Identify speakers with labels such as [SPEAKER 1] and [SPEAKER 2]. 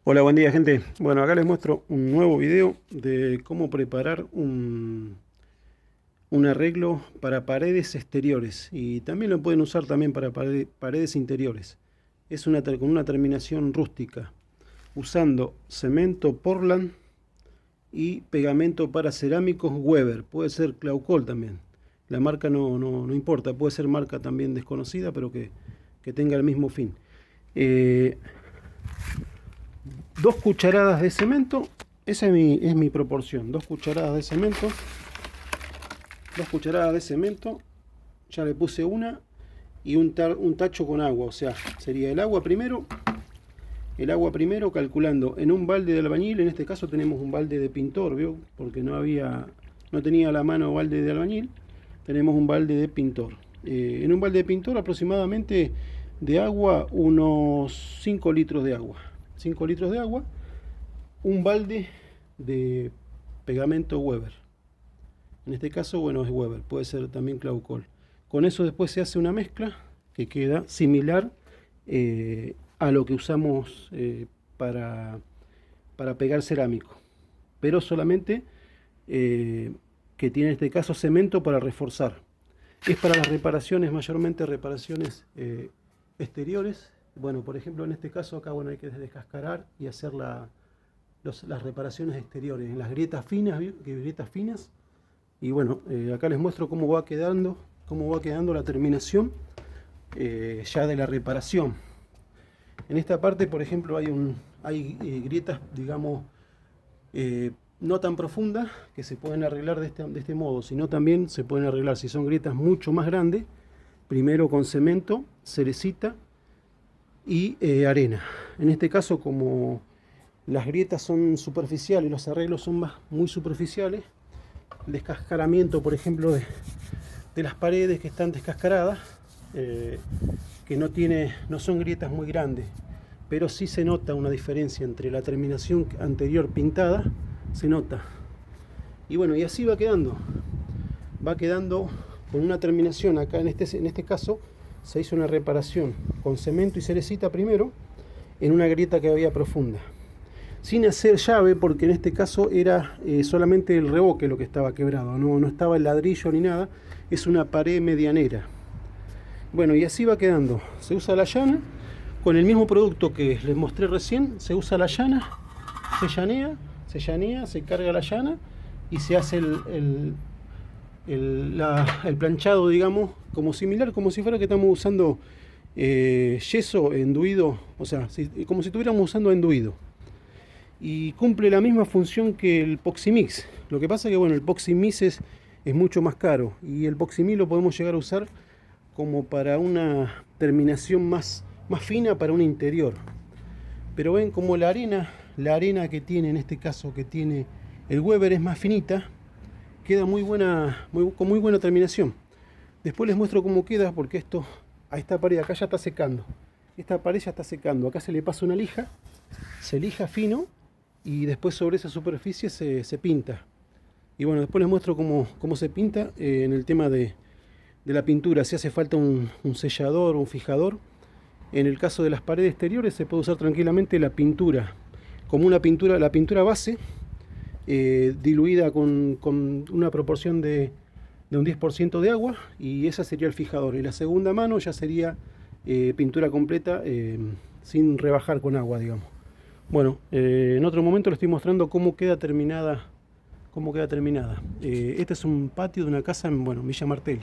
[SPEAKER 1] Hola, buen día, gente. Bueno, acá les muestro un nuevo video de cómo preparar un arreglo para paredes exteriores, y también lo pueden usar también para paredes interiores. Es con una terminación rústica, usando cemento Portland y pegamento para cerámicos Weber. Puede ser Claucol también. La marca no importa, puede ser marca también desconocida, pero que tenga el mismo fin. 2 cucharadas de cemento, esa es mi proporción. 2 cucharadas de cemento, 2 cucharadas de cemento, ya le puse una, y un tacho con agua, o sea, sería el agua primero calculando en un balde de albañil. En este caso tenemos un balde de pintor, ¿vio? Porque no tenía a la mano balde de albañil, tenemos un balde de pintor. En un balde de pintor aproximadamente de agua, unos 5 litros de agua. 5 litros de agua, un balde de pegamento Weber. En este caso, bueno, es Weber, puede ser también Claucol. Con eso después se hace una mezcla que queda similar a lo que usamos para pegar cerámico, pero solamente que tiene en este caso cemento para reforzar. Es para las reparaciones, mayormente reparaciones exteriores. Bueno, por ejemplo, en este caso acá, bueno, hay que descascarar y hacer las reparaciones exteriores en las grietas finas, grietas finas. Y bueno, acá les muestro cómo va quedando la terminación ya de la reparación. En esta parte, por ejemplo, hay grietas, digamos, no tan profundas, que se pueden arreglar de este modo, sino también se pueden arreglar si son grietas mucho más grandes, primero con cemento, cerecita y arena. En este caso, como las grietas son superficiales y los arreglos son muy superficiales, el descascaramiento, por ejemplo, de las paredes que están descascaradas, que no son grietas muy grandes, pero sí se nota una diferencia entre la terminación anterior pintada, se nota. Y bueno, y así va quedando con una terminación. Acá en este caso se hizo una reparación con cemento y cerecita primero en una grieta que había profunda, sin hacer llave, porque en este caso era solamente el revoque lo que estaba quebrado, no estaba el ladrillo ni nada, es una pared medianera. Bueno, y así va quedando. Se usa la llana con el mismo producto que les mostré recién. Se usa la llana, se llanea, se carga la llana y se hace el planchado, digamos, como si fuera que estamos usando yeso enduido, o sea, como si estuviéramos usando enduido. Y cumple la misma función que el Poximix. Lo que pasa es que, bueno, el Poximix es mucho más caro, y el Poximix lo podemos llegar a usar como para una terminación más fina para un interior. Pero ven como la arena que tiene, en este caso que tiene el Weber, es más finita, queda con muy buena terminación. Después les muestro cómo queda, porque a esta pared acá ya está secando. Esta pared ya está secando. Acá se le pasa una lija, se lija fino, y después sobre esa superficie se pinta. Y bueno, después les muestro cómo se pinta en el tema de la pintura. Si hace falta un sellador o un fijador. En el caso de las paredes exteriores se puede usar tranquilamente la pintura, como la pintura base, diluida con una proporción de un 10% de agua, y esa sería el fijador. Y la segunda mano ya sería pintura completa, sin rebajar con agua, digamos. Bueno, en otro momento les estoy mostrando cómo queda terminada. Este es un patio de una casa en Villa Martelli.